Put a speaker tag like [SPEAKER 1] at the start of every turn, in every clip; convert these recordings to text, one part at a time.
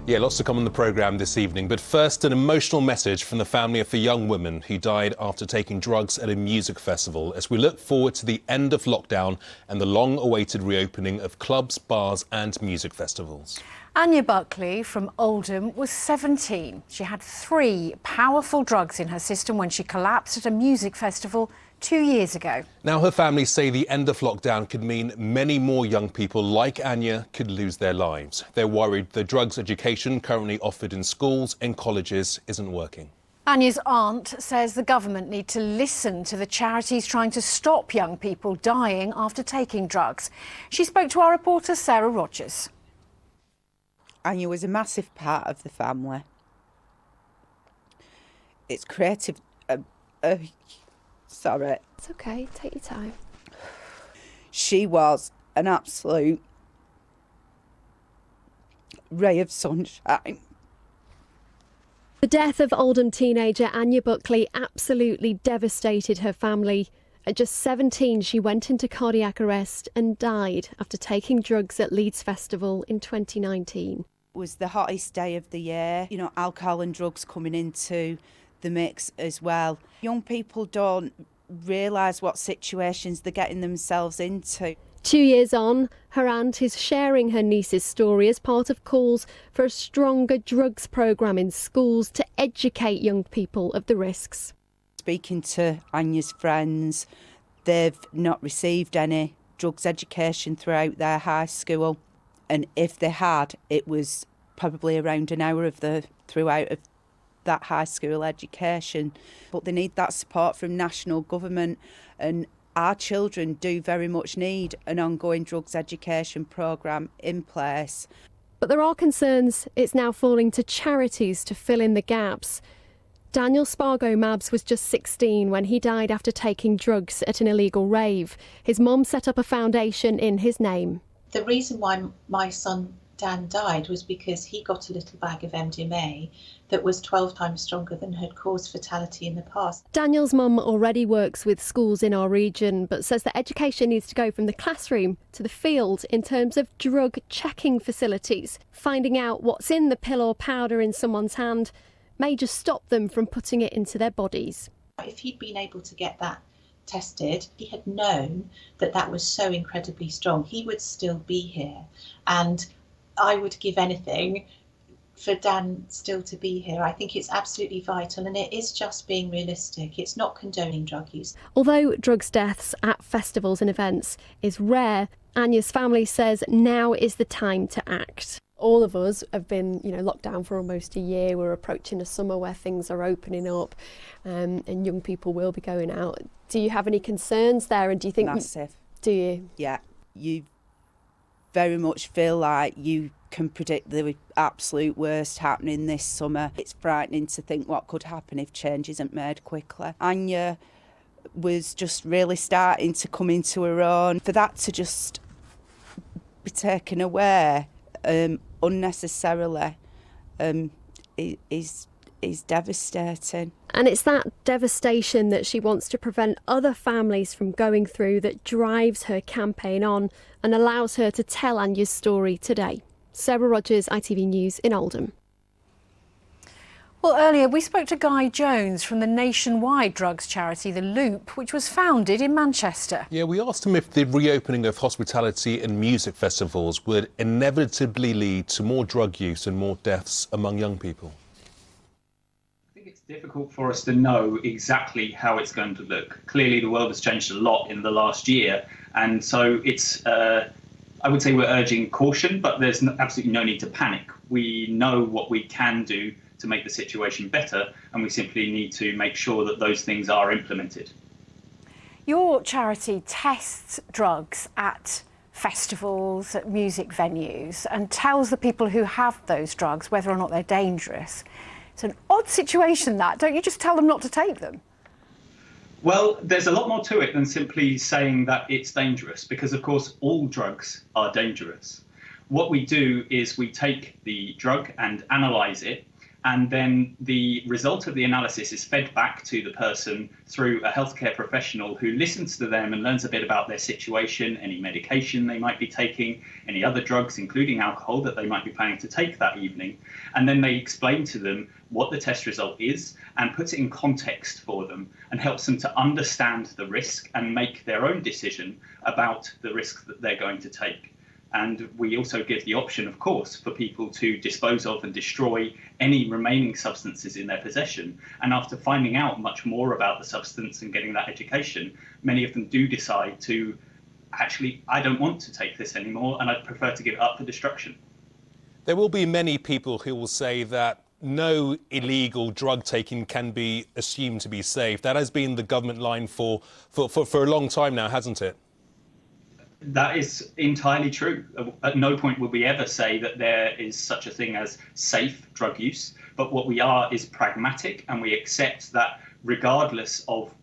[SPEAKER 1] Yeah, lots to come on the programme this evening. But first, an emotional message from the family of a young woman who died after taking drugs at a music festival as we look forward to the end of lockdown and the long-awaited reopening of clubs, bars and music festivals.
[SPEAKER 2] Anya Buckley from Oldham was 17. She had 3 powerful drugs in her system when she collapsed at a music festival 2 years ago.
[SPEAKER 1] Now, her family say the end of lockdown could mean many more young people like Anya could lose their lives. They're worried the drugs education currently offered in schools and colleges isn't working.
[SPEAKER 2] Anya's aunt says the government need to listen to the charities trying to stop young people dying after taking drugs. She spoke to our reporter Sarah Rogers.
[SPEAKER 3] Anya was a massive part of the family. It's creative. Sorry.
[SPEAKER 4] It's okay, take your time.
[SPEAKER 3] She was an absolute ray of sunshine.
[SPEAKER 4] The death of Oldham teenager Anya Buckley absolutely devastated her family. At just 17, she went into cardiac arrest and died after taking drugs at Leeds Festival in 2019.
[SPEAKER 3] It was the hottest day of the year. You know, alcohol and drugs coming into the mix as well. Young people don't realise what situations they're getting themselves into.
[SPEAKER 4] 2 years on, her aunt is sharing her niece's story as part of calls for a stronger drugs programme in schools to educate young people of the risks.
[SPEAKER 3] Speaking to Anya's friends, they've not received any drugs education throughout their high school. And if they had, it was probably around an hour throughout that high school education. But they need that support from national government, and our children do very much need an ongoing drugs education programme in place.
[SPEAKER 4] But there are concerns it's now falling to charities to fill in the gaps. Daniel Spargo-Mabs was just 16 when he died after taking drugs at an illegal rave. His mum set up a foundation in his name.
[SPEAKER 5] The reason why my son Dan died was because he got a little bag of MDMA that was 12 times stronger than had caused fatality in the past.
[SPEAKER 4] Daniel's mum already works with schools in our region, but says that education needs to go from the classroom to the field in terms of drug checking facilities. Finding out what's in the pill or powder in someone's hand may just stop them from putting it into their bodies.
[SPEAKER 5] If he'd been able to get that tested, he had known that that was so incredibly strong, he would still be here. And I would give anything for Dan still to be here. I think it's absolutely vital, and it is just being realistic. It's not condoning drug use.
[SPEAKER 4] Although drugs deaths at festivals and events is rare, Anya's family says now is the time to act. All of us have been, locked down for almost a year. We're approaching a summer where things are opening up, and young people will be going out. Do you have any concerns there? And do you think
[SPEAKER 3] massive?
[SPEAKER 4] Do you?
[SPEAKER 3] Yeah, you very much feel like you can predict the absolute worst happening this summer. It's frightening to think what could happen if change isn't made quickly. Anya was just really starting to come into her own. For that to just be taken away unnecessarily is devastating.
[SPEAKER 4] And it's that devastation that she wants to prevent other families from going through that drives her campaign on and allows her to tell Anya's story today. Sarah Rogers, ITV News in Oldham.
[SPEAKER 2] Well, earlier we spoke to Guy Jones from the nationwide drugs charity The Loop, which was founded in Manchester.
[SPEAKER 1] Yeah, we asked him if the reopening of hospitality and music festivals would inevitably lead to more drug use and more deaths among young people.
[SPEAKER 6] It's difficult for us to know exactly how it's going to look. Clearly, the world has changed a lot in the last year, and so it's, I would say we're urging caution, but there's absolutely no need to panic. We know what we can do to make the situation better, and we simply need to make sure that those things are implemented.
[SPEAKER 2] Your charity tests drugs at festivals, at music venues, and tells the people who have those drugs whether or not they're dangerous. It's an odd situation, that. Don't you just tell them not to take them?
[SPEAKER 6] Well, there's a lot more to it than simply saying that it's dangerous, because, of course, all drugs are dangerous. What we do is we take the drug and analyse it, And then the result of the analysis is fed back to the person through a healthcare professional who listens to them and learns a bit about their situation, any medication they might be taking, any other drugs, including alcohol, that they might be planning to take that evening. And then they explain to them what the test result is and puts it in context for them and helps them to understand the risk and make their own decision about the risk that they're going to take. And we also give the option, of course, for people to dispose of and destroy any remaining substances in their possession. And after finding out much more about the substance and getting that education, many of them do decide to, actually, I don't want to take this anymore, and I'd prefer to give it up for destruction.
[SPEAKER 1] There will be many people who will say that no illegal drug taking can be assumed to be safe. That has been the government line for a long time now, hasn't it?
[SPEAKER 6] That is entirely true. At no point will we ever say that there is such a thing as safe drug use, but what we are is pragmatic, and we accept that regardless of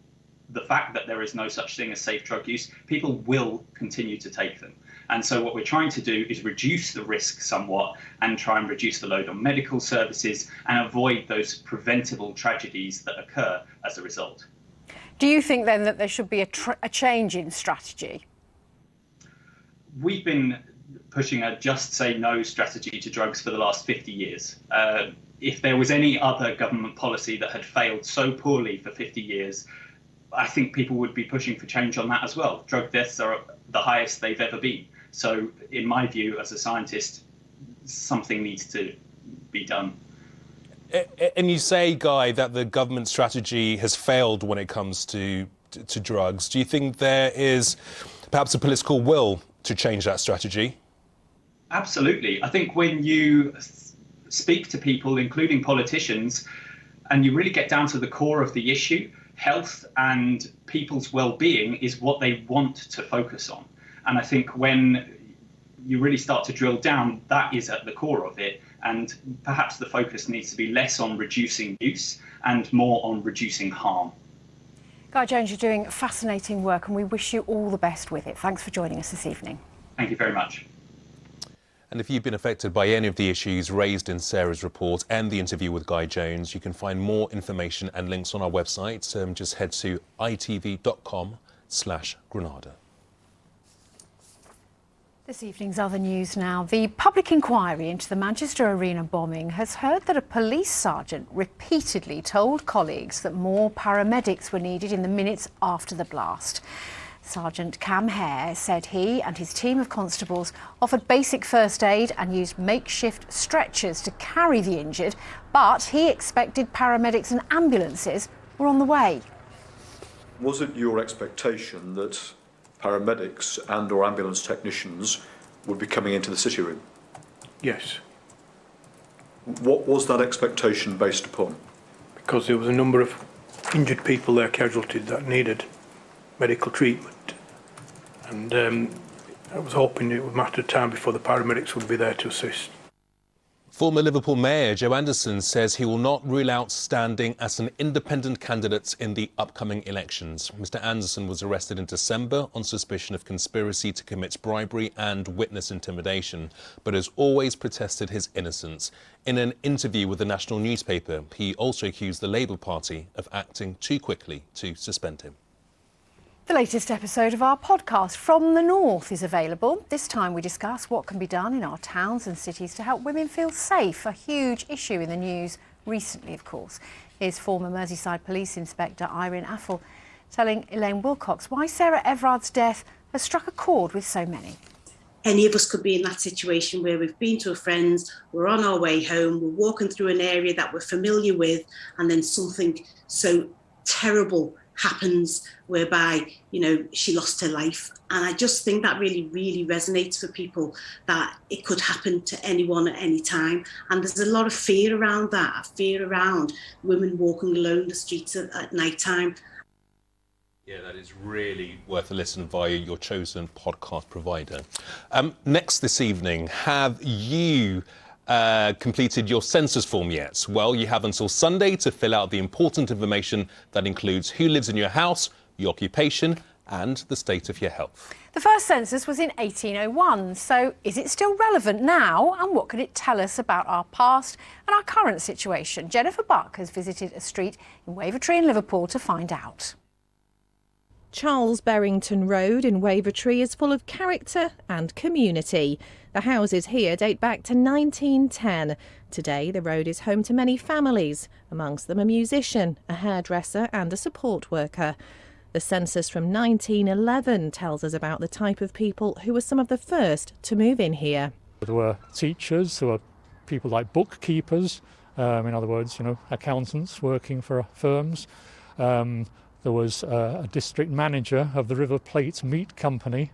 [SPEAKER 6] the fact that there is no such thing as safe drug use, people will continue to take them. And so what we're trying to do is reduce the risk somewhat and try and reduce the load on medical services and avoid those preventable tragedies that occur as a result.
[SPEAKER 2] Do you think then that there should be a change in strategy?
[SPEAKER 6] We've been pushing a just say no strategy to drugs for the last 50 years. If there was any other government policy that had failed so poorly for 50 years, I think people would be pushing for change on that as well. Drug deaths are the highest they've ever been. So in my view, as a scientist, something needs to be done.
[SPEAKER 1] And you say, Guy, that the government strategy has failed when it comes to drugs. Do you think there is perhaps a political will to change that strategy?
[SPEAKER 6] Absolutely. I think when you speak to people, including politicians, and you really get down to the core of the issue, health and people's well-being is what they want to focus on. And I think when you really start to drill down, that is at the core of it. And perhaps the focus needs to be less on reducing use and more on reducing harm.
[SPEAKER 2] Guy Jones, you're doing fascinating work and we wish you all the best with it. Thanks for joining us this evening.
[SPEAKER 6] Thank you very much.
[SPEAKER 1] And if you've been affected by any of the issues raised in Sarah's report and the interview with Guy Jones, you can find more information and links on our website. Just head to itv.com/Granada.
[SPEAKER 2] This evening's other news now. The public inquiry into the Manchester Arena bombing has heard that a police sergeant repeatedly told colleagues that more paramedics were needed in the minutes after the blast. Sergeant Cam Hare said he and his team of constables offered basic first aid and used makeshift stretchers to carry the injured, but he expected paramedics and ambulances were on the way.
[SPEAKER 7] Was it your expectation that paramedics and or ambulance technicians would be coming into the city room?
[SPEAKER 8] Yes.
[SPEAKER 7] What was that expectation based upon?
[SPEAKER 8] Because there was a number of injured people there, casualties, that needed medical treatment. And I was hoping it would matter of time before the paramedics would be there to assist.
[SPEAKER 1] Former Liverpool Mayor Joe Anderson says he will not rule out standing as an independent candidate in the upcoming elections. Mr Anderson was arrested in December on suspicion of conspiracy to commit bribery and witness intimidation, but has always protested his innocence. In an interview with the national newspaper, he also accused the Labour Party of acting too quickly to suspend him.
[SPEAKER 2] The latest episode of our podcast, From the North, is available. This time we discuss what can be done in our towns and cities to help women feel safe, a huge issue in the news recently, of course. Here's former Merseyside Police Inspector Irene Affle telling Elaine Wilcox why Sarah Everard's death has struck a chord with so many.
[SPEAKER 9] Any of us could be in that situation where we've been to a friend's, we're on our way home, we're walking through an area that we're familiar with, and then something so terrible happens whereby, you know, she lost her life. And I just think that really, really resonates for people, that it could happen to anyone at any time. And there's a lot of fear around that, fear around women walking alone the streets at night time.
[SPEAKER 1] Yeah, that is really worth a listen via your chosen podcast provider. Next this evening, have you completed your census form yet? Well, you have until Sunday to fill out the important information that includes who lives in your house, your occupation and the state of your health.
[SPEAKER 2] The first census was in 1801, so is it still relevant now? And what can it tell us about our past and our current situation? Jennifer Buck has visited a street in Wavertree in Liverpool to find out.
[SPEAKER 10] Charles Berrington Road in Wavertree is full of character and community. The houses here date back to 1910. Today, the road is home to many families, amongst them a musician, a hairdresser and a support worker. The census from 1911 tells us about the type of people who were some of the first to move in here.
[SPEAKER 11] There were teachers, there were people like bookkeepers, in other words, accountants working for firms. There was a district manager of the River Plate Meat Company.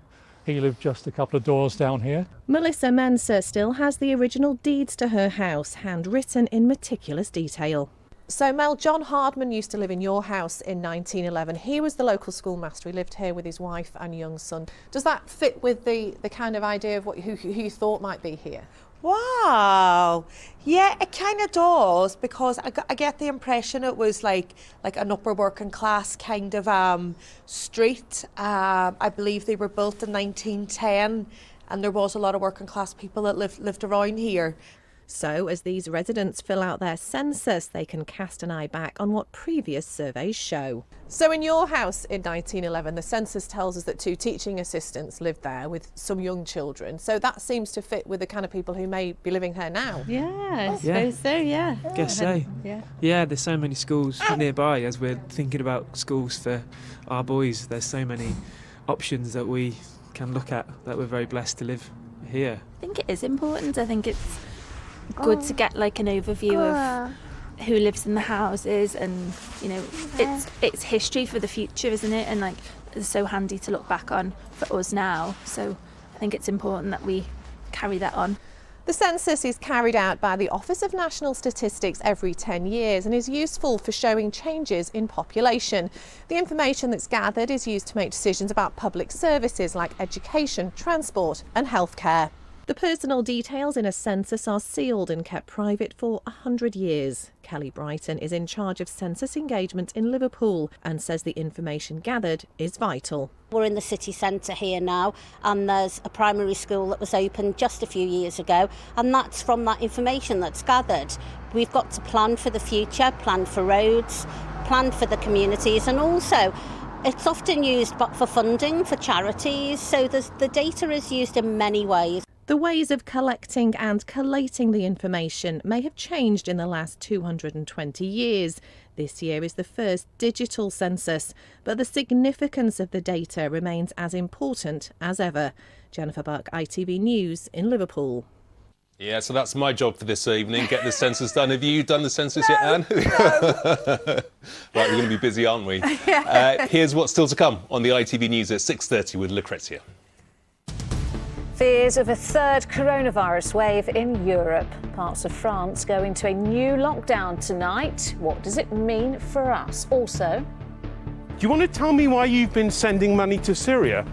[SPEAKER 11] He lived just a couple of doors down here.
[SPEAKER 10] Melissa Mensah still has the original deeds to her house, handwritten in meticulous detail.
[SPEAKER 12] So Mel, John Hardman used to live in your house in 1911. He was the local schoolmaster. He lived here with his wife and young son. Does that fit with the kind of idea of who you thought might be here?
[SPEAKER 13] Wow, yeah, it kind of does, because I get the impression it was like an upper working class kind of street. I believe they were built in 1910, and there was a lot of working class people that lived around here.
[SPEAKER 10] So, as these residents fill out their census, they can cast an eye back on what previous surveys show.
[SPEAKER 12] So in your house in 1911, the census tells us that 2 teaching assistants lived there with some young children. So that seems to fit with the kind of people who may be living here now.
[SPEAKER 14] Yeah, I suppose so, yeah.
[SPEAKER 15] Guess so. Yeah, there's so many schools nearby. As we're thinking about schools for our boys, there's so many options that we can look at, that we're very blessed to live here.
[SPEAKER 14] I think it is important. I think it's good to get like an overview of who lives in the houses, and it's history for the future, isn't it? And like it's so handy to look back on for us now. So I think it's important that we carry that on.
[SPEAKER 12] The census is carried out by the Office of National Statistics every 10 years and is useful for showing changes in population. The information that's gathered is used to make decisions about public services like education, transport and healthcare.
[SPEAKER 10] The personal details in a census are sealed and kept private for 100 years. Kelly Brighton is in charge of census engagement in Liverpool and says the information gathered is vital.
[SPEAKER 16] We're in the city centre here now, and there's a primary school that was opened just a few years ago, and that's from that information that's gathered. We've got to plan for the future, plan for roads, plan for the communities, and also it's often used for funding for charities, so the data is used in many ways.
[SPEAKER 10] The ways of collecting and collating the information may have changed in the last 220 years. This year is the first digital census, but the significance of the data remains as important as ever. Jennifer Buck, ITV News in Liverpool.
[SPEAKER 1] Yeah, so that's my job for this evening, get the census done. Have you done the census yet, Anne?
[SPEAKER 2] No.
[SPEAKER 1] Right, we're going to be busy, aren't we? Here's what's still to come on the ITV News at 6:30 with Lucrezia.
[SPEAKER 17] Fears of a third coronavirus wave in Europe. Parts of France go into a new lockdown tonight. What does it mean for us? Also,
[SPEAKER 18] do you want to tell me why you've been sending money to Syria?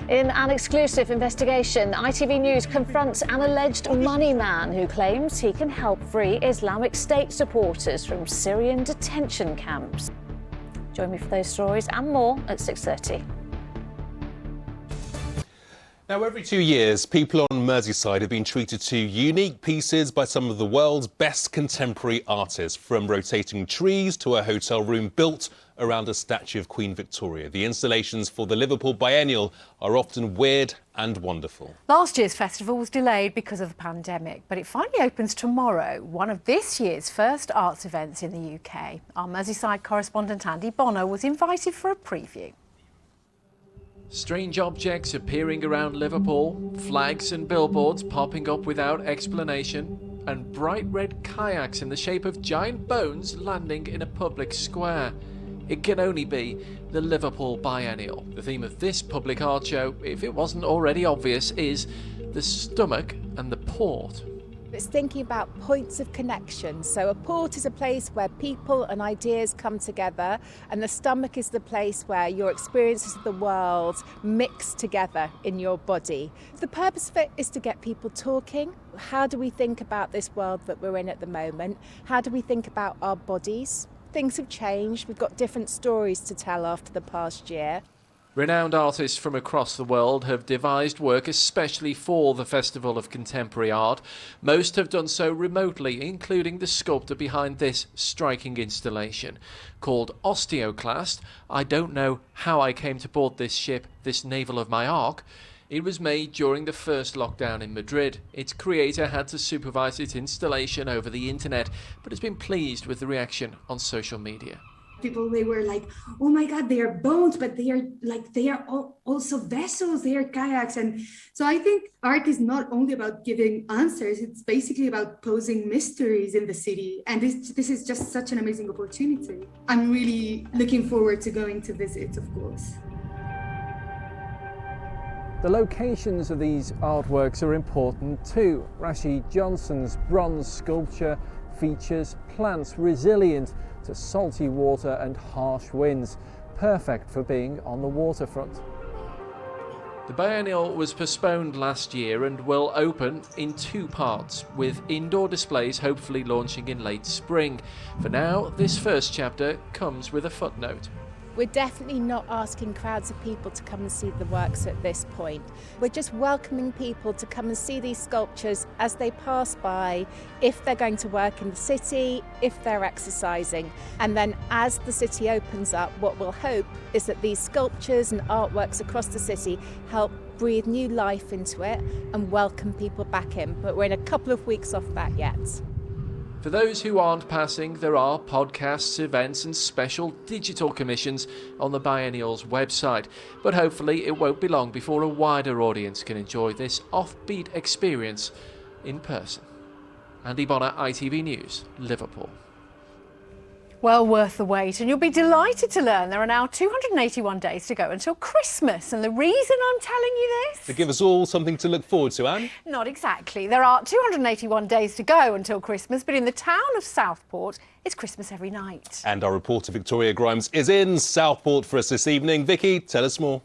[SPEAKER 17] in an exclusive investigation, ITV News confronts an alleged money man who claims he can help free Islamic State supporters from Syrian detention camps. Join me for those stories and more at 6:30.
[SPEAKER 1] Now, every 2 years, people on Merseyside have been treated to unique pieces by some of the world's best contemporary artists, from rotating trees to a hotel room built around a statue of Queen Victoria. The installations for the Liverpool Biennial are often weird and wonderful.
[SPEAKER 2] Last year's festival was delayed because of the pandemic, but it finally opens tomorrow, one of this year's first arts events in the UK. Our Merseyside correspondent Andy Bonner was invited for a preview.
[SPEAKER 19] Strange objects appearing around Liverpool, flags and billboards popping up without explanation, and bright red kayaks in the shape of giant bones landing in a public square. It can only be the Liverpool Biennial. The theme of this public art show, if it wasn't already obvious, is the stomach and the port.
[SPEAKER 20] It's thinking about points of connection. So a port is a place where people and ideas come together, and the stomach is the place where your experiences of the world mix together in your body. The purpose of it is to get people talking. How do we think about this world that we're in at the moment? How do we think about our bodies? Things have changed. We've got different stories to tell after the past year.
[SPEAKER 19] Renowned artists from across the world have devised work especially for the Festival of Contemporary Art. Most have done so remotely, including the sculptor behind this striking installation. Called Osteoclast, I don't know how I came to board this ship, this navel of my ark. It was made during the first lockdown in Madrid. Its creator had to supervise its installation over the internet, but has been pleased with the reaction on social media.
[SPEAKER 21] People, they were like, oh my God, they are boats, but they are also vessels, they are kayaks. And so I think art is not only about giving answers, it's basically about posing mysteries in the city. And this is just such an amazing opportunity. I'm really looking forward to going to visit, of course.
[SPEAKER 22] The locations of these artworks are important too. Rashid Johnson's bronze sculpture features plants resilient to salty water and harsh winds, perfect for being on the waterfront.
[SPEAKER 19] The biennial was postponed last year and will open in 2 parts, with indoor displays hopefully launching in late spring. For now, this first chapter comes with a footnote.
[SPEAKER 20] We're definitely not asking crowds of people to come and see the works at this point. We're just welcoming people to come and see these sculptures as they pass by, if they're going to work in the city, if they're exercising. And then as the city opens up, what we'll hope is that these sculptures and artworks across the city help breathe new life into it and welcome people back in. But we're in a couple of weeks off that yet.
[SPEAKER 19] For those who aren't passing, there are podcasts, events and special digital commissions on the biennial's website. But hopefully it won't be long before a wider audience can enjoy this offbeat experience in person. Andy Bonner, ITV News, Liverpool.
[SPEAKER 2] Well worth the wait, and you'll be delighted to learn there are now 281 days to go until Christmas. And the reason I'm telling you this?
[SPEAKER 1] To give us all something to look forward to, Anne?
[SPEAKER 2] Not exactly. There are 281 days to go until Christmas, but in the town of Southport, it's Christmas every night.
[SPEAKER 1] And our reporter Victoria Grimes is in Southport for us this evening. Vicky, tell us more.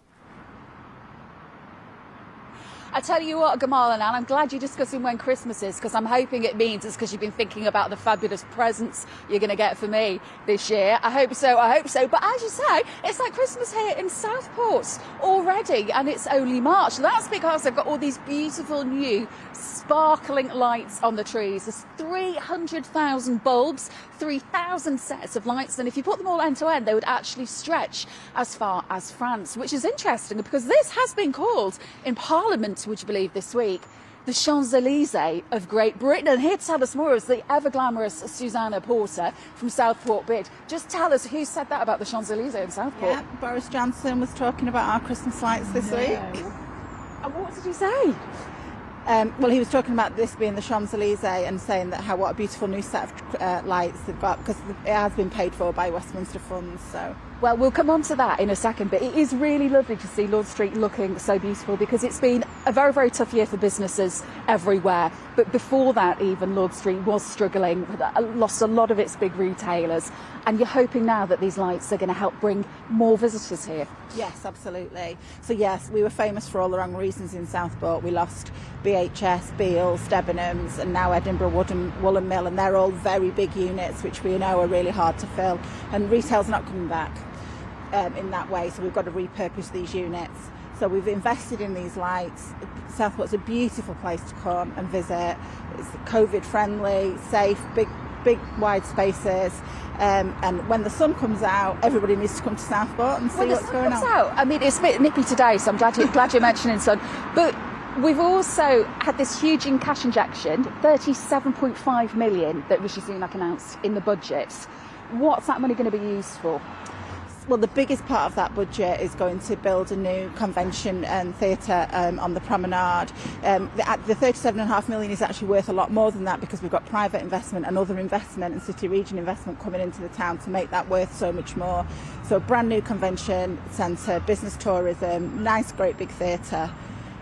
[SPEAKER 23] I tell you what, Gamal and Anne, I'm glad you're discussing when Christmas is, because I'm hoping it means it's because you've been thinking about the fabulous presents you're going to get for me this year. I hope so. But as you say, it's like Christmas here in Southport already, and it's only March. That's because they've got all these beautiful new sparkling lights on the trees. There's 300,000 bulbs, 3,000 sets of lights, and if you put them all end to end, they would actually stretch as far as France, which is interesting because this has been called in Parliament, would you believe, this week, the Champs-Élysées of Great Britain. And here to tell us more is the ever-glamorous Susanna Porter from Southport Bid. Just tell us who said that about the Champs-Élysées in Southport.
[SPEAKER 24] Yeah, Boris Johnson was talking about our Christmas lights this week.
[SPEAKER 23] And what did he say?
[SPEAKER 24] Well, he was talking about this being the Champs-Élysées and saying that what a beautiful new set of lights they've got, because it has been paid for by Westminster funds. So.
[SPEAKER 23] Well, we'll come on to that in a second, but it is really lovely to see Lord Street looking so beautiful, because it's been a very, very tough year for businesses everywhere. But before that, even, Lord Street was struggling, lost a lot of its big retailers. And you're hoping now that these lights are going to help bring more visitors here.
[SPEAKER 24] Yes, absolutely. So yes, we were famous for all the wrong reasons in Southport. We lost BHS, Beals, Debenhams, and now Edinburgh Woolen Mill, and they're all very big units, which we know are really hard to fill. And retail's not coming back in that way, so we've got to repurpose these units. So we've invested in these lights. Southport's a beautiful place to come and visit. It's COVID friendly, safe, big wide spaces. And when the sun comes out, everybody needs to come to Southport and see what's going on.
[SPEAKER 23] I mean, it's a bit nippy today, so I'm glad you're mentioning sun. But we've also had this huge cash injection, 37.5 million that Rishi Sunak announced in the budget. What's that money going to be used for?
[SPEAKER 24] Well, the biggest part of that budget is going to build a new convention and theatre on the promenade. The 37.5 million is actually worth a lot more than that, because we've got private investment and other investment and city region investment coming into the town to make that worth so much more. So a brand new convention centre, business tourism, nice great big theatre,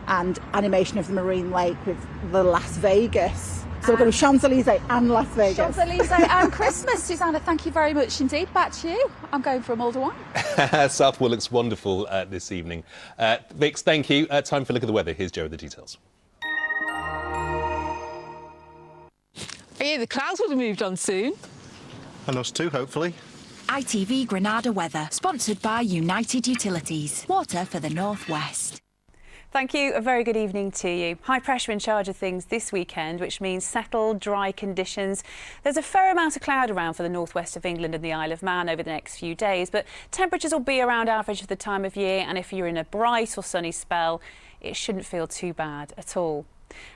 [SPEAKER 24] and animation of the Marine Lake with the Las Vegas. So we're going to Champs-Élysées and Las Vegas.
[SPEAKER 23] Champs-Élysées and Christmas. Susanna, thank you very much indeed. Back to you. I'm going for a mulled wine.
[SPEAKER 1] Southport looks wonderful this evening. Vix, thank you. Time for a look at the weather. Here's Joe with the details.
[SPEAKER 25] Yeah, the clouds would have moved on soon.
[SPEAKER 26] And us too, hopefully.
[SPEAKER 3] ITV Granada weather, sponsored by United Utilities. Water for the North West.
[SPEAKER 4] Thank you. A very good evening to you. High pressure in charge of things this weekend, which means settled, dry conditions. There's a fair amount of cloud around for the northwest of England and the Isle of Man over the next few days, but temperatures will be around average for the time of year, and if you're in a bright or sunny spell, it shouldn't feel too bad at all.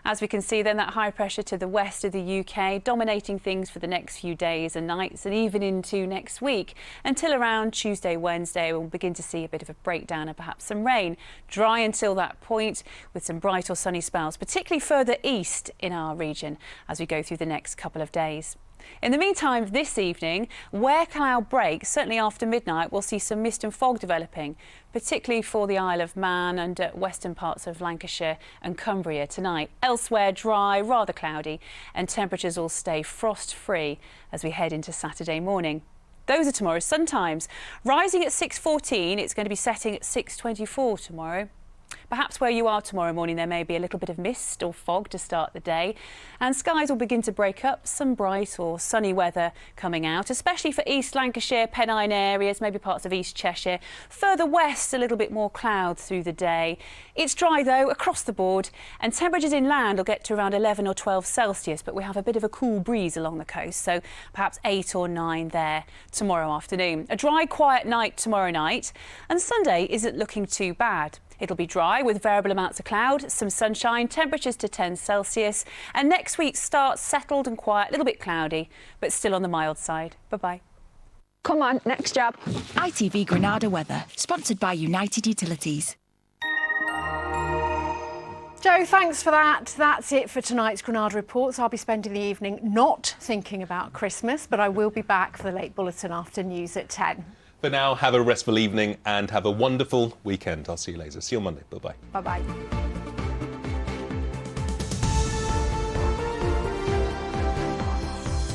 [SPEAKER 4] As we can see then, that high pressure to the west of the UK dominating things for the next few days and nights and even into next week until around Tuesday, Wednesday we'll begin to see a bit of a breakdown and perhaps some rain. Dry until that point with some bright or sunny spells, particularly further east in our region as we go through the next couple of days. In the meantime, this evening, where cloud breaks, certainly after midnight, we'll see some mist and fog developing, particularly for the Isle of Man and western parts of Lancashire and Cumbria tonight. Elsewhere, dry, rather cloudy, and temperatures will stay frost-free as we head into Saturday morning. Those are tomorrow's sun times. Rising at 6:14, it's going to be setting at 6:24 tomorrow. Perhaps where you are tomorrow morning there may be a little bit of mist or fog to start the day, and skies will begin to break up, some bright or sunny weather coming out, especially for East Lancashire, Pennine areas, maybe parts of East Cheshire. Further west, a little bit more clouds through the day. It's dry though across the board, and temperatures inland will get to around 11 or 12 Celsius, but we have a bit of a cool breeze along the coast, so perhaps 8 or 9 there tomorrow afternoon. A dry, quiet night tomorrow night, and Sunday isn't looking too bad. It'll be dry with variable amounts of cloud, some sunshine, temperatures to 10 Celsius. And next week starts settled and quiet, a little bit cloudy, but still on the mild side. Bye-bye.
[SPEAKER 3] Come on, next job. ITV Granada weather, sponsored by United Utilities.
[SPEAKER 2] Joe, thanks for that. That's it for tonight's Granada Reports. I'll be spending the evening not thinking about Christmas, but I will be back for the late bulletin after news at 10.
[SPEAKER 1] For now, have a restful evening and have a wonderful weekend. I'll see you later. See you on Monday. Bye-bye.
[SPEAKER 2] Bye-bye.